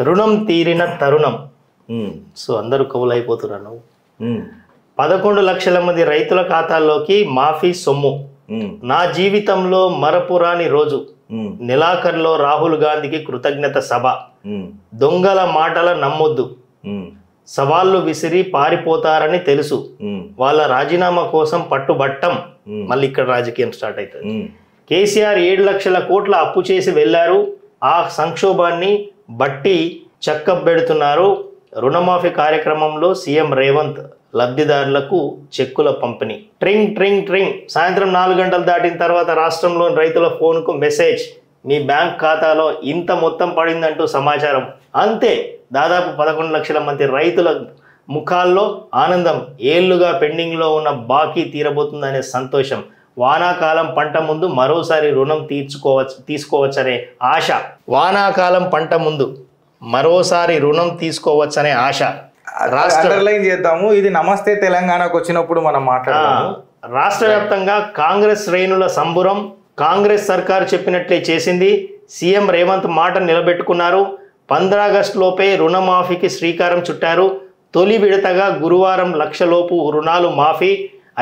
రుణం తీరిన తరుణం. సో అందరూ కవులైపోతున్నారు. 11 లక్షల మంది రైతుల ఖాతాల్లోకి మాఫీ సొమ్ము. నా జీవితంలో మరపురాని రోజు. నెలాఖరులో రాహుల్ గాంధీకి కృతజ్ఞత సభ. దొంగల మాటల నమ్మొద్దు. సవాళ్లు విసిరి పారిపోతారని తెలుసు. వాళ్ళ రాజీనామా కోసం పట్టుబట్టం. మళ్ళీ ఇక్కడ రాజకీయం స్టార్ట్ అవుతుంది. కేసీఆర్ 7 లక్షల కోట్ల అప్పు చేసి వెళ్లారు. ఆ సంక్షోభాన్ని బట్టి చక్కబెడుతున్నారు. రుణమాఫీ కార్యక్రమంలో సీఎం రేవంత్ లబ్ధిదారులకు చెక్కుల పంపిణీ. ట్రింగ్ ట్రింగ్ ట్రింగ్. సాయంత్రం 4 గంటలు దాటిన తర్వాత రాష్ట్రంలోని రైతుల ఫోన్కు మెసేజ్. మీ బ్యాంక్ ఖాతాలో ఇంత మొత్తం పడిందంటూ సమాచారం. అంతే. దాదాపు 11 లక్షల మంది రైతుల ముఖాల్లో ఆనందం. ఏళ్లుగా పెండింగ్లో ఉన్న బాకీ తీరబోతుందనే సంతోషం. వానాకాలం పంట ముందు మరోసారి రుణం తీసుకోవచ్చనే ఆశ. వానాకాలం పంట ముందు మరోసారి రుణం తీసుకోవచ్చనే ఆశ. అండర్లైన్ చేద్దాము. ఇది నమస్తే తెలంగాణకు వచ్చినప్పుడు మనం మాట్లాడదాము. రాష్ట్ర వ్యాప్తంగా కాంగ్రెస్ శ్రేణుల సంబురం. కాంగ్రెస్ సర్కారు చెప్పినట్లే చేసింది. సీఎం రేవంత్ మాట నిలబెట్టుకున్నారు. 15 ఆగస్టు లోపే రుణమాఫీకి శ్రీకారం చుట్టారు. తొలి విడతగా గురువారం 1 లక్షలోపు రుణాలు మాఫీ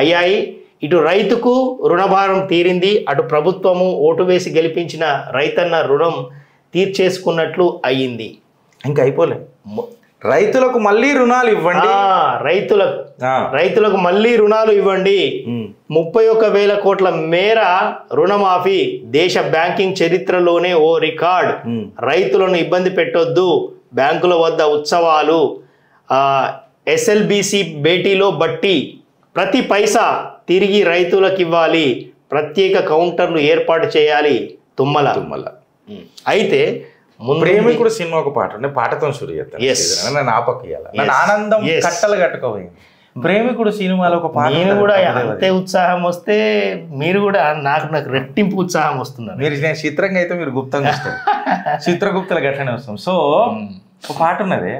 అయ్యాయి. ఇటు రైతుకు రుణభారం తీరింది. అటు ప్రభుత్వము ఓటు వేసి గెలిపించిన రైతన్న రుణం తీర్చేసుకున్నట్లు అయ్యింది. ఇంకా అయిపోలే. రైతులకు మళ్ళీ రుణాలు ఇవ్వండి. రైతులకు మళ్ళీ రుణాలు ఇవ్వండి. 31,000 కోట్ల మేర రుణమాఫీ. దేశ బ్యాంకింగ్ చరిత్రలోనే ఓ రికార్డ్. రైతులను ఇబ్బంది పెట్టొద్దు. బ్యాంకుల వద్ద ఉత్సవాలు. SLBC భేటీలో బట్టి ప్రతి పైసా తిరిగి రైతులకు ఇవ్వాలి. ప్రత్యేక కౌంటర్లు ఏర్పాటు చేయాలి. తుమ్మల. అయితే ప్రేమికుడు సినిమా ఒక పాట ఉండే, పాటతో షురు చేస్తాను. నన్ను ఆపకియాలి. నన్ను ఆనందం కట్టలు కట్టుకోవాలి. ప్రేమికుడు సినిమాలో ఒక పాట. నేను కూడా అంతే ఉత్సాహం వస్తే మీరు కూడా నాకు రెట్టింపు ఉత్సాహం వస్తున్నారు. మీరు నేను చిత్రంగా అయితే మీరు గుప్తంగా వస్తారు. చిత్రగుప్తలు గట్లనే వస్తాం. సో ఒక పాట ఉన్నది.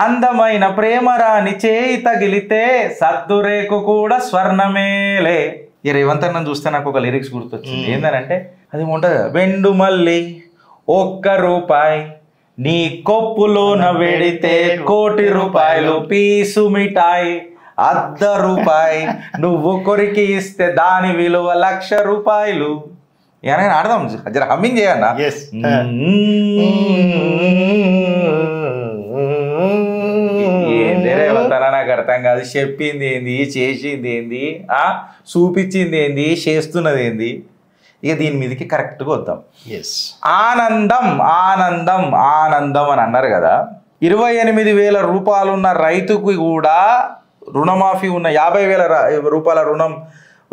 అందమైన ప్రేమరాని చేయి తగిలితే సద్దురేకు కూడా స్వర్ణమేలే. ఈ రేవంత్ అన్న చూస్తే నాకు ఒక లిరిక్స్ గుర్తొచ్చింది. ఏంటంటే అది ఉంటుంది. వెండు మళ్ళీ 1 రూపాయి నీ కొప్పులోన వెడితే 1 కోటి రూపాయలు. పీసు మిఠాయి 1/2 రూపాయి నువ్వు కొరికి ఇస్తే దాని విలువ 1 లక్ష రూపాయలు. ఏమైనా ఆడదాం. జర హమ్మింగ్ చేయన్నా. ఏందేరేవంతనా నాకు అర్థం కాదు. చెప్పింది ఏంది, చేసింది ఏంది, చూపించింది ఏంది, చేస్తున్నది ఏంది. ఇక దీని మీదకి కరెక్ట్గా వద్దాం. ఆనందం ఆనందం ఆనందం అని అన్నారు కదా. 28,000 రూపాయలు ఉన్న రైతుకు కూడా రుణమాఫీ ఉన్న 50,000 రూపాయల రుణం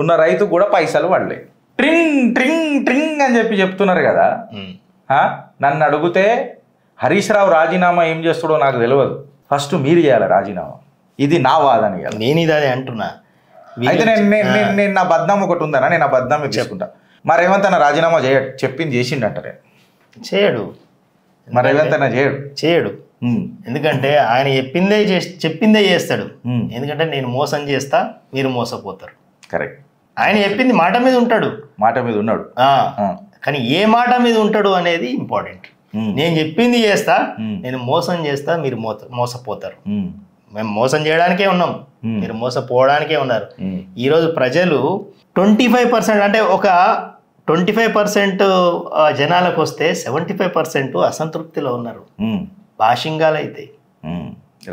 ఉన్న రైతుకు కూడా పైసలు పడలే. ట్రింగ్ ట్రింగ్ ట్రింగ్ అని చెప్తున్నారు కదా. నన్ను అడిగితే హరీష్ రావు రాజీనామా ఏం చేస్తాడో నాకు తెలియదు. ఫస్ట్ మీరు చేయాలి రాజీనామా. ఇది నా వాదన. నేను ఇదే అంటున్నా. అయితే నేను నా బద్నాం ఒకటి ఉందనా, నేను ఆ బద్నాం చేసుకుంటా. మరి రేవంత్ అన్న రాజీనామా చెప్పింది చేసిండంటారే. చేయడు. మరి రేవంత్ అన్న చేయడు. ఎందుకంటే ఆయన చెప్పిందే చేస్తాడు. ఎందుకంటే నేను మోసం చేస్తా, మీరు మోసపోతారు. కరెక్ట్. ఆయన చెప్పింది మాట మీద ఉంటాడు. మాట మీద ఉన్నాడు. కానీ ఏ మాట మీద ఉంటాడు అనేది ఇంపార్టెంట్. నేను చెప్పింది చేస్తా, నేను మోసం చేస్తా, మీరు మోసపోతారు. మేము మోసం చేయడానికే ఉన్నాం, మీరు మోసపోవడానికే ఉన్నారు. ఈరోజు ప్రజలు 25% అంటే ఒక 25% జనాలకు వస్తే 75% అసంతృప్తిలో ఉన్నారు. భాషింగాలు అయితే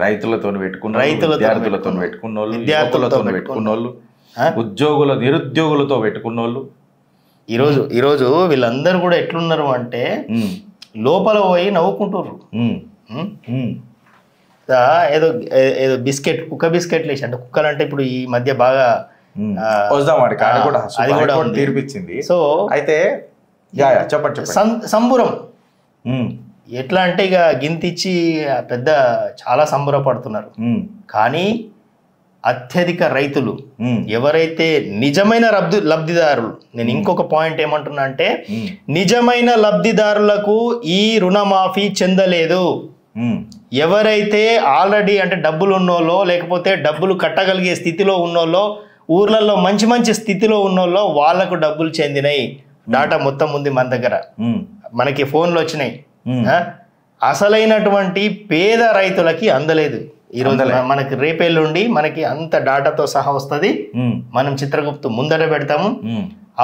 రైతులతో పెట్టుకున్న విద్యార్థులతో పెట్టుకున్న వాళ్ళు, విద్యార్థులతో పెట్టుకున్న వాళ్ళు, ఉద్యోగుల నిరుద్యోగులతో పెట్టుకున్న వాళ్ళు. ఈరోజు వీళ్ళందరూ కూడా ఎట్లున్నారు అంటే లోపల పోయి నవ్వుకుంటుర్రు. ఏదో బిస్కెట్, కుక్క బిస్కెట్లు వేసి, అంటే కుక్కలు అంటే ఇప్పుడు ఈ మధ్య బాగా అది కూడా తీర్పిచ్చింది. సో అయితే చెప్పండి. సంబురం ఎట్లా అంటే ఇక గింతిచ్చి పెద్ద చాలా సంబరపడుతున్నారు. కానీ అత్యధిక రైతులు ఎవరైతే నిజమైన లబ్ధిదారులు, నేను ఇంకొక పాయింట్ ఏమంటున్నా అంటే నిజమైన లబ్ధిదారులకు ఈ రుణమాఫీ చెందలేదు. ఎవరైతే ఆల్రెడీ అంటే డబ్బులు ఉన్నోళ్ళో లేకపోతే డబ్బులు కట్టగలిగే స్థితిలో ఉన్నోళ్ళో, ఊర్లలో మంచి మంచి స్థితిలో ఉన్నోళ్ళో వాళ్ళకు డబ్బులు చెందినాయి. డాటా మొత్తం ఉంది మన దగ్గర, మనకి ఫోన్లు వచ్చినాయి. అసలైనటువంటి పేద రైతులకి అందలేదు. ఈరోజు మనకి రేపెల్లుండి మనకి అంత డాటాతో సహా వస్తుంది. మనం చిత్రగుప్తు ముందర పెడతాము.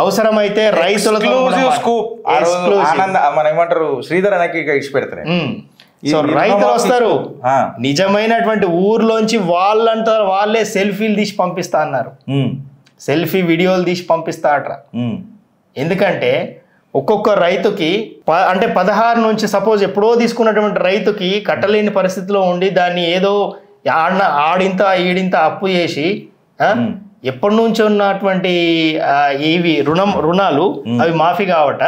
అవసరమైతే రైతులకు మన ఏమంటారు శ్రీధర్ అనకి ఇచ్చి పెడతారు. సో రైతులు వస్తారు, నిజమైనటువంటి ఊర్లోంచి వాళ్ళంతా వాళ్ళే సెల్ఫీలు తీసి పంపిస్తా అన్నారు. సెల్ఫీ వీడియోలు తీసి పంపిస్తా అట్రా. ఎందుకంటే ఒక్కొక్క రైతుకి అంటే 16 నుంచి సపోజ్ ఎప్పుడో తీసుకున్నటువంటి రైతుకి కట్టలేని పరిస్థితిలో ఉండి దాన్ని ఏదో ఆడింత ఈడింత అప్పు చేసి ఎప్పటి నుంచి ఉన్నటువంటి ఇవి రుణాలు అవి మాఫీ కావట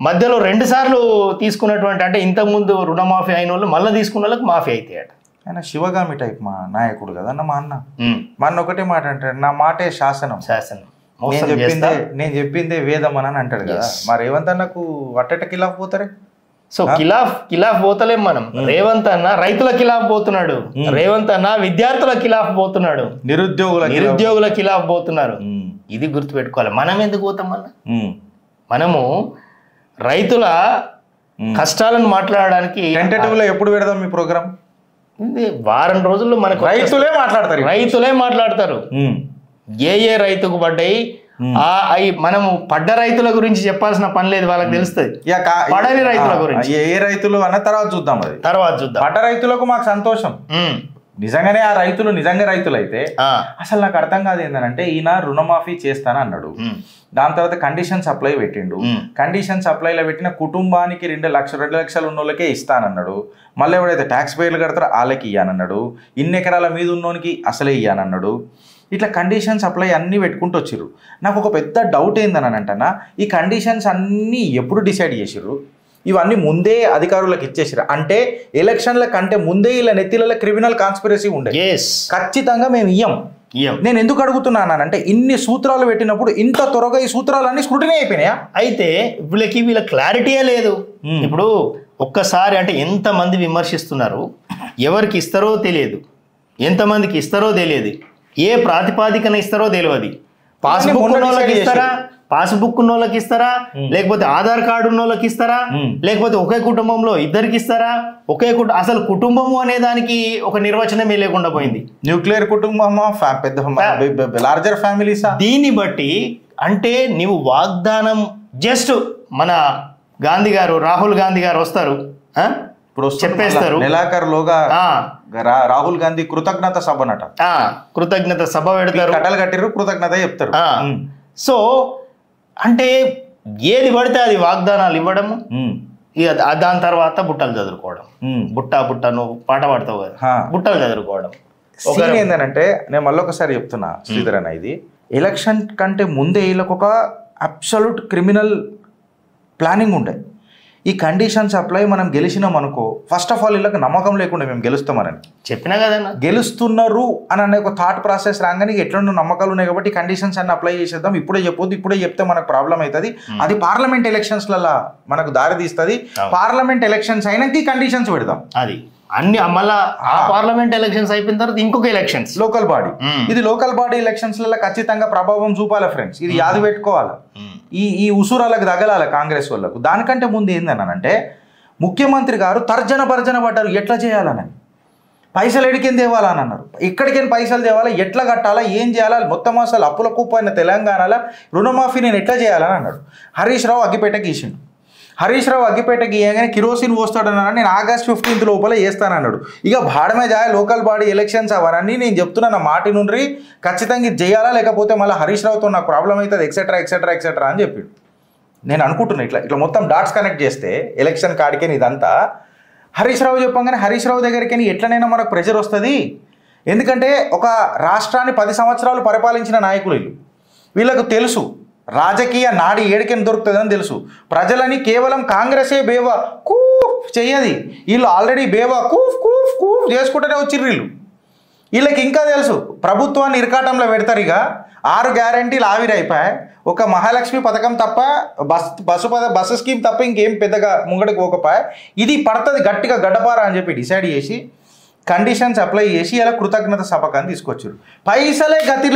మధ్యలో 2 సార్లు తీసుకున్నటువంటి అంటే ఇంతకుముందు రుణమాఫీ అయిన వాళ్ళు మళ్ళీ తీసుకున్న వాళ్ళకి మాఫీ అవుతాయట. ఆయన శివగామి టైప్ మా నాయకుడు కదా మా అన్న. మా అన్న ఒకటే మాట అంటాడు, నా మాటే శాసనం. నేను చెప్పిందే వేదం అని అంటాడు కదా. మరి రేవంత్ అన్నకు అట్టట కిలాఫ్ పోతారే. సో కిలాఫ్ పోతలేం మనం. రేవంత్ అన్న రైతుల కిలాఫ్ పోతున్నాడు, రేవంత్ అన్న విద్యార్థుల కిలాఫ్ పోతున్నాడు, నిరుద్యోగుల కిలాఫ్ పోతున్నారు. ఇది గుర్తుపెట్టుకోవాలి. మనం ఎందుకు పోతాం అన్న? మనము రైతుల కష్టాలను మాట్లాడడానికి టెంటేటివ్ లో ఎప్పుడు పెడదాం మీ ప్రోగ్రామ్? వారం రోజుల్లో మనకు రైతులే మాట్లాడతారు. ఏ రైతుకు పడ్డాయి మనము పడ్డ రైతుల గురించి చెప్పాల్సిన పని లేదు, వాళ్ళకి తెలుస్తుంది. పడని రైతుల గురించి ఏ రైతులు అన్న తర్వాత చూద్దాం. పడ్డ రైతులకు మాకు సంతోషం. నిజంగానే ఆ రైతులు నిజంగా రైతులు అయితే అసలు నాకు అర్థం కాదు ఏంటంటే, ఈయన రుణమాఫీ చేస్తాను అన్నాడు. దాని తర్వాత కండిషన్ సప్లై పెట్టిండు. కండిషన్ సప్లైలో పెట్టిన కుటుంబానికి 2 లక్షలు ఉన్న వాళ్ళకే ఇస్తానన్నాడు. మళ్ళీ ఎవడైతే ట్యాక్స్ పేర్లు కడతారో వాళ్ళకి ఇయ్యానన్నాడు. ఇన్ని ఎకరాల మీద ఉన్నోనికి అసలే ఇయ్యానన్నాడు. ఇట్లా కండిషన్స్ అప్లై అన్నీ పెట్టుకుంటూ వచ్చిర్రు. నాకు ఒక పెద్ద డౌట్ ఏందని అంటన్నా, ఈ కండిషన్స్ అన్నీ ఎప్పుడు డిసైడ్ చేసిర్రు? ఇవన్నీ ముందే అధికారులకు ఇచ్చేసారు అంటే ఎలక్షన్ల కంటే ముందే ఇలా నెత్తిలలో క్రిమినల్ కాన్స్పిరసీ ఉండే. ఖచ్చితంగా మేము ఇయ్యం. నేను ఎందుకు అడుగుతున్నానంటే, ఇన్ని సూత్రాలు పెట్టినప్పుడు ఇంత త్వరగా ఈ సూత్రాలన్నీ స్క్రూటినీ అయిపోయినాయా? అయితే వీళ్ళ క్లారిటీయే లేదు. ఇప్పుడు ఒక్కసారి అంటే ఎంతమంది విమర్శిస్తున్నారు, ఎవరికి ఇస్తారో తెలియదు, ఎంతమందికి ఇస్తారో తెలియదు, ఏ ప్రాతిపాదికన ఇస్తారో తెలియదు. పాస్బుక్ ఉన్న వాళ్ళకి ఇస్తారా, లేకపోతే ఆధార్ కార్డు ఉన్న వాళ్ళకి ఇస్తారా, లేకపోతే ఒకే కుటుంబంలో ఇద్దరికి ఇస్తారా, అసలు కుటుంబము అనే దానికి ఒక నిర్వచనమే లేకుండా పోయింది. న్యూక్లియర్ కుటుంబమా, పెద్ద లార్జర్ ఫ్యామిలీసా? దీన్ని బట్టి అంటే నీవు వాగ్దానం జస్ట్ మన గాంధీ గారు, రాహుల్ గాంధీ గారు వస్తారు, ఇప్పుడు చెప్పేస్తారు నెలాఖరులోగా రాహుల్ గాంధీ కృతజ్ఞత సభనట, కృతజ్ఞత సభ పెడతారు, కట్టలు కట్టిరు, కృతజ్ఞత చెప్తారు. సో అంటే ఏది పడితే అది వాగ్దానాలు ఇవ్వడము, ఇక దాని తర్వాత బుట్టలు చదువుకోవడం. బుట్ట నువ్వు పాట పాడతావు కదా, బుట్టలు చదువుకోవడం. ఏంటంటే నేను మళ్ళొకసారి చెప్తున్నా శ్రీధర్ అన్న, ఇది ఎలక్షన్ కంటే ముందే వీళ్ళకు ఒక అబ్సల్యూట్ క్రిమినల్ ప్లానింగ్ ఉండే. ఈ కండిషన్స్ అప్లై మనం గెలిచినాం అనుకో, ఫస్ట్ ఆఫ్ ఆల్ వీళ్ళకి నమ్మకం లేకుండా మేము గెలుస్తామని చెప్పినా కదన్నా, గెలుస్తున్నారు అని అనే ఒక థాట్ ప్రాసెస్ రాగానే ఎట్లా నమ్మకాలు ఉన్నాయి కాబట్టి కండిషన్స్ అన్ని అప్లై చేసేద్దాం, ఇప్పుడే చెప్పొద్దు, ఇప్పుడే చెప్తే మనకు ప్రాబ్లం అవుతుంది, అది పార్లమెంట్ ఎలక్షన్స్లలో మనకు దారి తీస్తుంది, పార్లమెంట్ ఎలక్షన్స్ అయినాక ఈ కండిషన్స్ పెడదాం. అది అన్ని మళ్ళా పార్లమెంట్ ఎలక్షన్స్ అయిపోయిన తర్వాత ఇంకొక ఎలక్షన్స్ లోకల్ బాడీ, ఇది లోకల్ బాడీ ఎలక్షన్స్లలో ఖచ్చితంగా ప్రభావం చూపాలి ఫ్రెండ్స్, ఇది యాది పెట్టుకోవాలి. ఈ ఉసూరాలకు తగలాల కాంగ్రెస్ వాళ్ళకు. దానికంటే ముందు ఏందనంటే, ముఖ్యమంత్రి గారు తర్జన భర్జన పడ్డారు ఎట్లా చేయాలని. పైసలు ఎడికేం తేవాలని అన్నారు, ఎక్కడికైనా పైసలు తేవాలా, ఎట్లా కట్టాలా, ఏం చేయాలా, మొత్తం అసలు అప్పుల కుప్పైన తెలంగాణలో రుణమాఫీ నేను ఎట్లా చేయాలని అన్నాడు. హరీష్ రావు అగ్గిపేటకి గీసిండు. హరీష్ రావు అగ్గిపేటకి గీయగానే కిరోసిన్ పోస్తాడన్నాడు, నేను ఆగస్ట్ 15 లోపల చేస్తానన్నాడు. ఇక భాడమే జాయ లోకల్ బాడీ ఎలక్షన్స్ అవన్నీ నేను చెప్తున్నా మాటి నుండి ఖచ్చితంగా ఇది చేయాలా, లేకపోతే మళ్ళీ హరీష్ రావుతో నాకు ప్రాబ్లం అవుతుంది ఎక్సెట్రా ఎక్సెట్రా ఎక్సెట్రా అని చెప్పాడు. నేను అనుకుంటున్నా ఇట్లా మొత్తం డాట్స్ కనెక్ట్ చేస్తే ఎలక్షన్ కాడికే ఇదంతా హరీష్ రావు చెప్పంగానే హరీష్ రావు దగ్గరికి ఎట్లనైనా మనకు ప్రెషర్ వస్తుంది. ఎందుకంటే ఒక రాష్ట్రాన్ని 10 సంవత్సరాలు పరిపాలించిన నాయకులు వీళ్ళకు తెలుసు రాజకీయ నాడి ఏడికని దొరుకుతుందని తెలుసు. ప్రజలని కేవలం కాంగ్రెసే బేవా కూఫ్ చెయ్యది, వీళ్ళు ఆల్రెడీ బేవా కూఫ్ కూఫ్ కూఫ్ చేసుకుంటూనే వచ్చిర్రు వీళ్ళకి ఇంకా తెలుసు ప్రభుత్వాన్ని ఇరకాటంలో పెడతారు. ఇక 6 గ్యారంటీలు ఆవిరైపోయాయి, ఒక మహాలక్ష్మి పథకం తప్ప బస్సు స్కీమ్ తప్ప ఇంకేం పెద్దగా ముంగడికి పోకపోయా, ఇది పడుతుంది గట్టిగా గడ్డపారా అని చెప్పి డిసైడ్ చేసి కండిషన్స్ అప్లై చేసి ఇలా కృతజ్ఞత సభకాన్ని తీసుకొచ్చారు. పైసలే గతి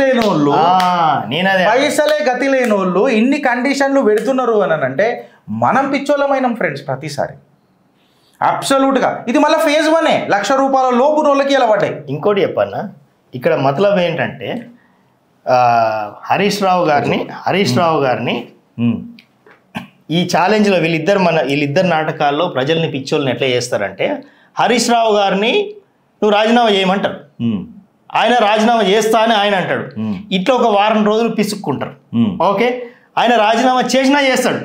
లేని వాళ్ళు ఇన్ని కండిషన్లు పెడుతున్నారు అని అంటే మనం పిచ్చోళ్ళమైనాం ఫ్రెండ్స్. ప్రతిసారి అబ్సల్యూట్గా ఇది మళ్ళీ ఫేజ్ 1 ₹1,00,000 లోపు వాళ్ళకి ఇలా పడ్డాయి. ఇంకోటి చెప్పన్నా, ఇక్కడ మతలబ్ ఏంటంటే హరీష్ రావు గారిని ఈ ఛాలెంజ్లో వీళ్ళిద్దరు నాటకాల్లో ప్రజల్ని పిచ్చోళ్ళని ఎట్లా చేస్తారంటే, హరీష్ రావు గారిని నువ్వు రాజీనామా చేయమంటారు, ఆయన రాజీనామా చేస్తా అని ఆయన అంటాడు. ఇట్లా ఒక వారం రోజులు పిసుక్కుంటారు. ఓకే, ఆయన రాజీనామా చేసినా చేస్తాడు,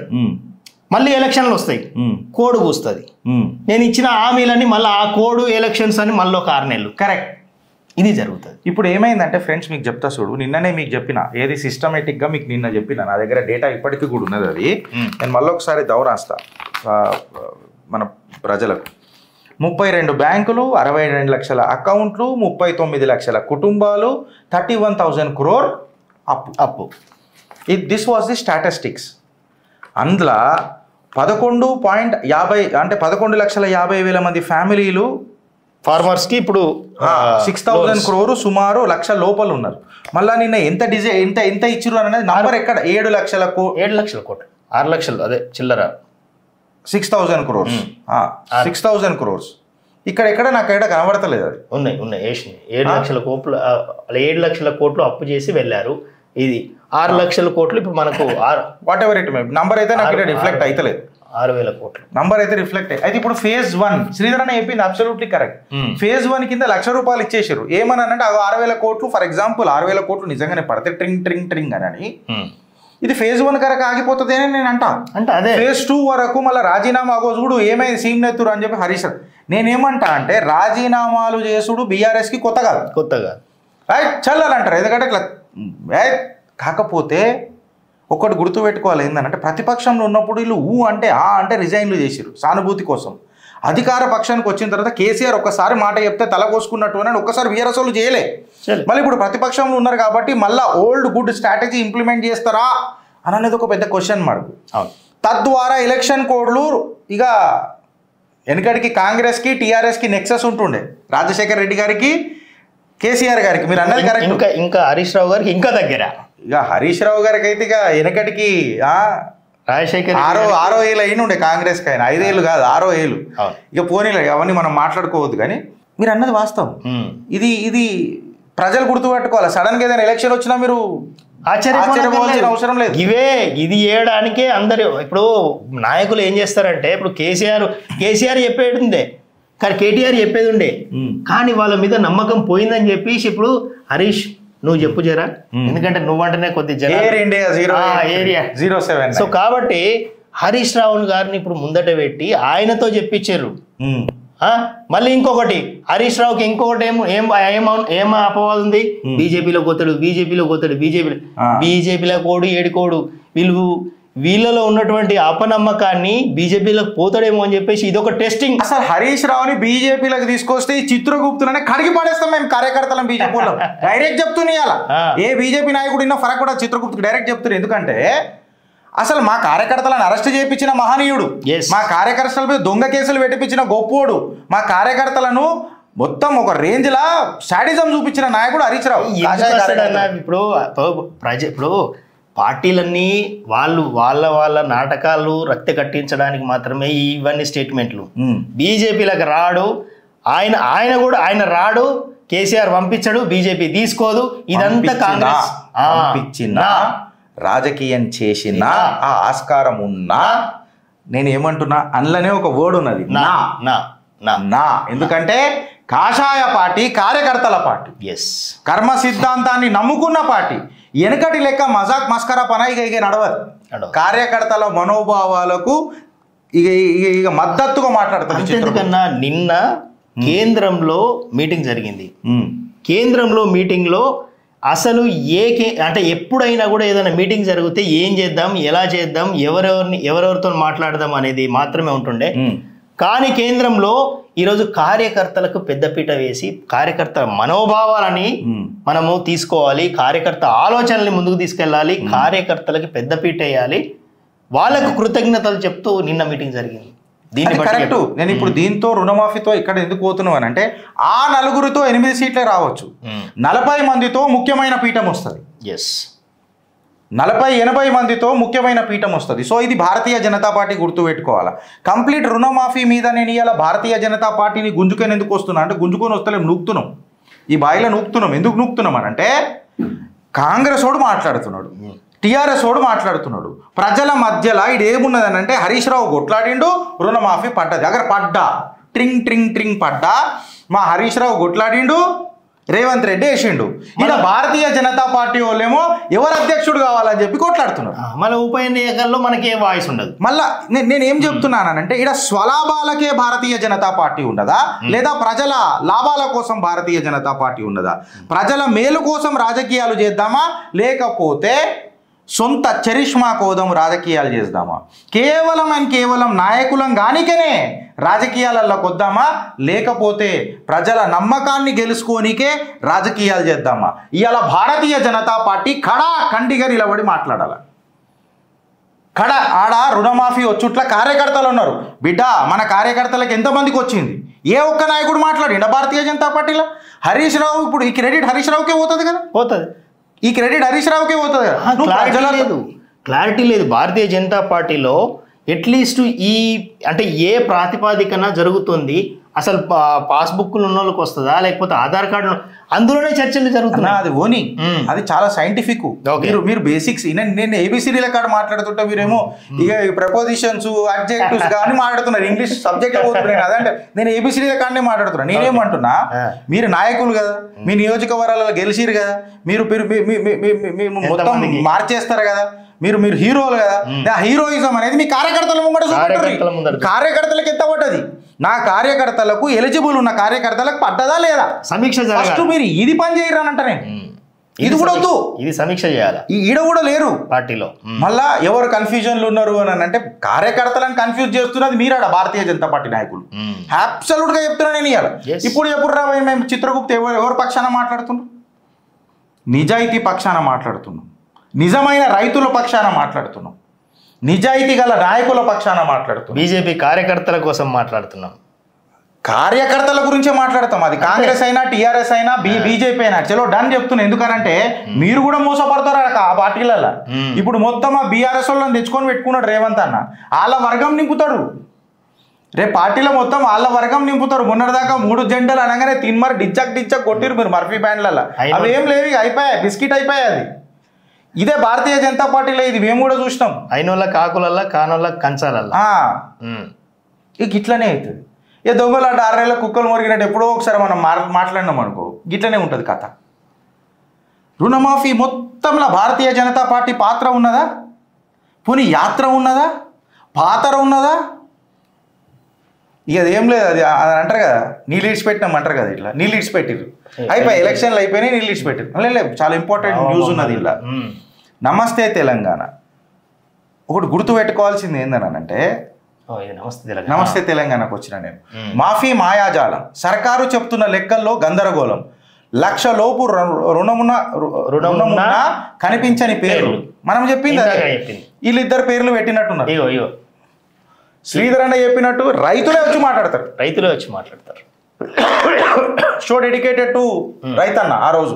మళ్ళీ ఎలక్షన్లు వస్తాయి, కోడ్ కూస్తుంది. నేను ఇచ్చిన హామీలని మళ్ళీ ఆ కోడ్ ఎలక్షన్స్ అని మళ్ళీ ఒక 6 నెలలు. కరెక్ట్, ఇది జరుగుతుంది. ఇప్పుడు ఏమైందంటే ఫ్రెండ్స్, మీకు చెప్తా చూడు, నిన్ననే మీకు చెప్పిన ఏది సిస్టమేటిక్గా మీకు నిన్న చెప్పిన, నా దగ్గర డేటా ఇప్పటికీ కూడా ఉన్నది. అది నేను మళ్ళీ ఒకసారి దౌరాస్తా మన ప్రజలకు. 32 బ్యాంకులు, 62 లక్షల అకౌంట్లు, 39 లక్షల కుటుంబాలు, 31,000 crore అప్పు. This was the statistics. అందులో 11.50 అంటే 11,50,000 మంది ఫ్యామిలీలు ఫార్మర్స్కి ఇప్పుడు 6,000 crore సుమారు లక్ష లోపల ఉన్నారు. మళ్ళీ నిన్న ఎంత ఇచ్చిరు అనేది నంబర్ ఎక్కడ 7 లక్షల కోట్లు 6 లక్షలు అదే చిల్లర 6,000 crores 6,000 crores ఇక్కడ నాకు ఎక్కడ కనబడతలేదు. అది ఉన్నాయి 7 లక్షల కోట్లు 7 లక్షల కోట్లు అప్పు చేసి వెళ్ళారు. ఇది 6 లక్షల కోట్లు ఇప్పుడు మనకు what ever it may number అయితే నాకు రిఫ్లెక్ట్ అయితలేదు. 6,000 కోట్లు నంబర్ అయితే రిఫ్లెక్ట్ అయితే ఇప్పుడు ఫేజ్ 1 శ్రీధర్ అన్న చెప్పింది అబ్సల్యూట్లీ కరెక్ట్. ఫేజ్ 1 కింద ₹1,00,000 ఇచ్చేసారు. ఏమన్నానంటే 6,000 కోట్లు ఫర్ ఎగ్జాంపుల్ 6,000 కోట్లు నిజంగానే పడితే ట్రింగ్ అని ఇది ఫేజ్ 1 కనుక ఆగిపోతుంది అని నేను అంటే అదే ఫేజ్ 2 వరకు మళ్ళీ రాజీనామా చూడు ఏమైంది సీమ్ నెత్తురు అని చెప్పి హరీష్ నేనేమంటా అంటే రాజీనామాలు చేసుడు బీఆర్ఎస్కి కొత్త కాదు రైట్ చల్లాలంటారు. ఎందుకంటే ఇట్లా కాకపోతే ఒకటి గుర్తుపెట్టుకోవాలి ఏంటంటే ప్రతిపక్షంలో ఉన్నప్పుడు వీళ్ళు అంటే రిజైన్లు చేసిరు సానుభూతి కోసం. అధికార పక్షానికి వచ్చిన తర్వాత కేసీఆర్ ఒక్కసారి మాట చెప్తే తల కోసుకున్నట్టు అని ఒక్కసారి బీఆర్ఎస్ వాళ్ళు చేయలే. మళ్ళీ ఇప్పుడు ప్రతిపక్షంలో ఉన్నారు కాబట్టి మళ్ళీ ఓల్డ్ గుడ్ స్ట్రాటజీ ఇంప్లిమెంట్ చేస్తారా అని అనేది ఒక పెద్ద క్వశ్చన్ మార్క్. తద్వారా ఎలక్షన్ కోడ్లు ఇక వెనకడికి కాంగ్రెస్కి టీఆర్ఎస్కి నెక్సెస్ ఉంటుండే, రాజశేఖర్ రెడ్డి గారికి కేసీఆర్ గారికి మీరు అన్నది కరెక్ట్. ఇంకా హరీష్ రావు గారికి ఇంకా దగ్గర, ఇక హరీష్ రావు గారికి అయితే ఇక వెనకటికి రాజశేఖర్ 6 ఏళ్ళు అయిన ఉండే కాంగ్రెస్కి, ఆయన 5 ఏళ్ళు కాదు 6 ఏళ్ళు. ఇక పోనీలే అవన్నీ మనం మాట్లాడుకోవద్దు. కానీ మీరు అన్నది వాస్తవం. ఇది ప్రజలు గుర్తుపెట్టుకోవాలి. సడన్ గా ఏదైనా ఎలక్షన్ వచ్చినా మీరు ఆశ్చర్యపోవాల్సిన అవసరం లేదు. ఇది చేయడానికే అందరు ఇప్పుడు నాయకులు ఏం చేస్తారంటే, ఇప్పుడు కేసీఆర్ చెప్పేది ఉండే కానీ కేటీఆర్ చెప్పేది ఉండే, కానీ వాళ్ళ మీద నమ్మకం పోయిందని చెప్పేసి ఇప్పుడు హరీష్ నువ్వు చెప్పు జరా, ఎందుకంటే నువ్వంటేనే కొద్ది ఏరియా 07. సో కాబట్టి హరీష్ రావు గారిని ఇప్పుడు ముందట పెట్టి ఆయనతో చెప్పించారు. మళ్ళీ ఇంకొకటి హరీష్ రావుకి ఇంకొకటి ఏం అపవాదం ఉంది, బీజేపీలో పోతాడు బీజేపీలో కోడు ఏడుకోడు, వీళ్ళలో ఉన్నటువంటి అపనమ్మకాన్ని బీజేపీలోకి పోతాడేమో అని చెప్పేసి ఇదొక టెస్టింగ్. అసలు హరీష్ రావుని బీజేపీలోకి తీసుకొస్తే ఈ చిత్రగుప్తులనే కడిగి పడేస్తాం మేము కార్యకర్తలను బీజేపీలో డైరెక్ట్ చెప్తున్నాయి. అలా ఏ బీజేపీ నాయకుడు ఇన్న ఫరక్ కూడా చిత్రగుప్తుకి డైరెక్ట్ చెప్తున్నారు. ఎందుకంటే అసలు మా కార్యకర్తలను అరెస్ట్ చేయించిన మహనీయుడు, మా కార్యకర్తలపై దొంగ కేసులు పెట్టించిన గొప్పోడు, మా కార్యకర్తలను మొత్తం ఒక రేంజ్ లా శాడిజం చూపించిన నాయకుడు హరీష్ రావు. ఇప్పుడు పార్టీలన్నీ వాళ్ళ నాటకాలు రక్త కట్టించడానికి మాత్రమే ఇవన్నీ స్టేట్మెంట్లు. బీజేపీలకు రాడు ఆయన రాడు, కేసీఆర్ పంపించడు, బీజేపీ తీసుకోదు, ఇదంతా కాంగ్రెస్ పంపించిన రాజకీయం చేసిన ఆ ఆస్కారం ఉన్నా నేను ఏమంటున్నా అందులోనే ఒక వర్డ్ ఉన్నది నా. ఎందుకంటే కాషాయ పార్టీ కార్యకర్తల పార్టీ, కర్మ సిద్ధాంతాన్ని నమ్ముకున్న పార్టీ. వెనకటి లెక్క మజాక్ మస్కరా పన ఇక నడవదు. కార్యకర్తల మనోభావాలకు ఇక మద్దతుగా మాట్లాడుతుంది. ఎందుకన్నా నిన్న కేంద్రంలో మీటింగ్ జరిగింది. కేంద్రంలో మీటింగ్లో అసలు అంటే ఎప్పుడైనా కూడా ఏదైనా మీటింగ్ జరిగితే ఏం చేద్దాం, ఎలా చేద్దాం, ఎవరెవరితో మాట్లాడదాం అనేది మాత్రమే ఉంటుండే. కానీ కేంద్రంలో ఈరోజు కార్యకర్తలకు పెద్దపీట వేసి కార్యకర్తల మనోభావాలని మనము తీసుకోవాలి, కార్యకర్త ఆలోచనల్ని ముందుకు తీసుకెళ్ళాలి, కార్యకర్తలకి పెద్దపీట వేయాలి, వాళ్ళకు కృతజ్ఞతలు చెప్తూ నిన్న మీటింగ్ జరిగింది. దీన్ని కరెక్ట్. నేను ఇప్పుడు దీంతో రుణమాఫీతో ఇక్కడ ఎందుకు పోతున్నావు అని అంటే ఆ 9 8 సీట్లే రావచ్చు, 40 మందితో ముఖ్యమైన పీఠం వస్తుంది. 40-80 మందితో ముఖ్యమైన పీఠం వస్తుంది. సో ఇది భారతీయ జనతా పార్టీ గుర్తుపెట్టుకోవాలా. కంప్లీట్ రుణమాఫీ మీద నేను ఇవాళ భారతీయ జనతా పార్టీని గుంజుకొని ఎందుకు వస్తున్నా అంటే, గుంజుకొని వస్తలేం, నూకుతున్నాం, ఈ బాయిలో నూకుతున్నాం. ఎందుకు నూకుతున్నాం అని అంటే, కాంగ్రెస్ వాడు మాట్లాడుతున్నాడు, టీఆర్ఎస్ వాడు మాట్లాడుతున్నాడు, ప్రజల మధ్యలో ఇది ఏమున్నదని అంటే, హరీష్ రావు కొట్లాడిండు, రుణమాఫీ పడ్డది. అగర్ పడ్డా ట్రింగ్ ట్రింగ్ ట్రింగ్ పడ్డా, మా హరీష్ రావు కొట్లాడిండు, రేవంత్ రెడ్డి వేసిండు. ఇలా భారతీయ జనతా పార్టీ వాళ్ళేమో ఎవరు అధ్యక్షుడు కావాలని చెప్పి కొట్లాడుతున్నారు. మళ్ళీ ఉప ఎన్నికల్లో మనకి ఏ వాయిస్ ఉండదు. మళ్ళా నేను ఏం చెప్తున్నానంటే, ఇక్కడ స్వలాభాలకే భారతీయ జనతా పార్టీ ఉండదా, లేదా ప్రజల లాభాల కోసం భారతీయ జనతా పార్టీ ఉండదా? ప్రజల మేలు కోసం రాజకీయాలు చేద్దామా, లేకపోతే సొంత చరిష్మా కోసం రాజకీయాలు చేద్దామా? కేవలం నాయకులం గానికనే రాజకీయాలలోకి వద్దామా, లేకపోతే ప్రజల నమ్మకాన్ని గెలుచుకోనికే రాజకీయాలు చేద్దామా? ఇవాళ భారతీయ జనతా పార్టీ ఖండిగా నిలబడి మాట్లాడాలి. ఆడ రుణమాఫీ వచ్చుట్ల కార్యకర్తలు ఉన్నారు. బిడ్డ, మన కార్యకర్తలకు ఎంతమందికి వచ్చింది? ఏ ఒక్క నాయకుడు మాట్లాడిండా భారతీయ జనతా పార్టీలో? హరీష్ రావు, ఇప్పుడు ఈ క్రెడిట్ హరీష్ రావుకే పోతుంది కదా, పోతుంది. ఈ క్రెడిట్ హరీష్ రావుకే పోతుంది కదా. క్లారిటీ లేదు భారతీయ జనతా పార్టీలో. అట్లీస్ట్ ఈ అంటే ఏ ప్రాతిపాదికన జరుగుతుంది, అసలు పాస్బుక్లు ఉన్న వాళ్ళకి వస్తుందా, లేకపోతే ఆధార్ కార్డు, అందులోనే చర్చలు జరుగుతున్నాయి. అది ఓని, అది చాలా సైంటిఫిక్. మీరు బేసిక్స్, నేను ఏబిసిడీల కాడ మాట్లాడుతుంటే మీరేమో ఇక ప్రపోజిషన్స్, అడ్జెక్టివ్స్ కానీ మాట్లాడుతున్నారు, ఇంగ్లీష్ సబ్జెక్ట్ పోతున్నాయి. అదంటే నేను ఏబిసిడీల కాడనే మాట్లాడుతున్నా. నేనేమంటున్నా, మీరు నాయకులు కదా, మీ నియోజకవర్గాలలో గెలిచిరు కదా, మీరు మొత్తం మార్చేస్తారు కదా, మీరు హీరోలు కదా. హీరోయిజం అనేది మీ కార్యకర్తల ముంగట, కార్యకర్తలకు ఎంత పడ్డది? నా కార్యకర్తలకు, ఎలిజిబుల్ ఉన్న కార్యకర్తలకు పడ్డదా లేదా సమీక్ష. ఫస్ట్ మీరు ఇది పని చేయరు అని అంటారే, ఇది కూడా వద్దు, ఇది సమీక్ష చేయాలి. ఈడ కూడా లేరు పార్టీలో. మళ్ళా ఎవరు కన్ఫ్యూజన్లు ఉన్నారు అని అంటే, కార్యకర్తలను కన్ఫ్యూజ్ చేస్తున్నది మీరాడ భారతీయ జనతా పార్టీ నాయకులు. అబ్సల్యూట్ గా చెప్తున్నా నేను ఇవాళ. ఇప్పుడు ఎప్పుడు రా మేము చిత్రగుప్త ఎవరి పక్షాన మాట్లాడుతున్నాం? నిజాయితీ పక్షాన మాట్లాడుతున్నాం, నిజమైన రైతుల పక్షాన మాట్లాడుతున్నాం, నిజాయితీ గల నాయకుల పక్షాన మాట్లాడుతున్నాం. బీజేపీ కార్యకర్తల కోసం మాట్లాడుతున్నాం, కార్యకర్తల గురించే మాట్లాడతాం. అది కాంగ్రెస్ అయినా, టీఆర్ఎస్ అయినా, బీజేపీ అయినా. చలో డన్ చెప్తున్నా. ఎందుకనంటే మీరు కూడా మోసపడతారు ఆ పార్టీలలో. ఇప్పుడు మొత్తం ఆ బీఆర్ఎస్ వాళ్ళని తెచ్చుకొని పెట్టుకున్నాడు రేవంత్ అన్న, వాళ్ళ వర్గం నింపుతాడు. రేపు పార్టీలో మొత్తం వాళ్ళ వర్గం నింపుతారు. మొన్నటిదాకా 3 జెండాలు అనగానే తిన్మర్ డిచ్చక్ కొట్టిరు మీరు మర్ఫీ బ్యాండ్లలో. అవి ఏం లేవు, అయిపోయాయి, బిస్కెట్ అయిపోయాయి. అది ఇదే భారతీయ జనతా పార్టీలో. ఇది మేము కూడా చూసినాం. అయినోళ్ళ కాకులల్లా, కానోళ్ళ కంచాలల్లా. ఇక ఇట్లనే అవుతుంది. ఏ దొంగలాట 6 నెలల కుక్కలు మొరిగినట్టు ఎప్పుడో ఒకసారి మనం మాట్లాడినాం అనుకో, గిట్లనే ఉంటుంది కథ. రుణమాఫీ మొత్తంలో భారతీయ జనతా పార్టీ పాత్ర ఉన్నదా? పోనీ యాత్ర ఉన్నదా? పాత్ర ఉన్నదా? ఇక అదేం లేదు. అది అంటారు కదా, నీళ్ళు ఇడిచిపెట్టినాం అంటారు కదా, ఇట్లా నీళ్ళు ఇడిచిపెట్టిరు, అయిపోయి ఎలక్షన్లు అయిపోయినాయి, నీళ్ళు ఇడిచిపెట్టిరు. లేదు, చాలా ఇంపార్టెంట్ న్యూస్ ఉన్నది ఇలా. నమస్తే తెలంగాణ ఒకటి గుర్తు పెట్టుకోవాల్సింది ఏందనంటే, నమస్తే తెలంగాణకు వచ్చిన నేను, మాఫీ మాయాజాలం, సర్కారు చెప్తున్న లెక్కల్లో గందరగోళం, 1,00,000 లోపు రుణమున్న కనిపించని పేర్లు. మనం చెప్పింది వీళ్ళిద్దరు పేర్లు పెట్టినట్టున్నారు. శ్రీధర్ అన్న చెప్పినట్టు రైతులే వచ్చి మాట్లాడతారు. షో డెడికేటెడ్ టు రైతన్న ఆ రోజు.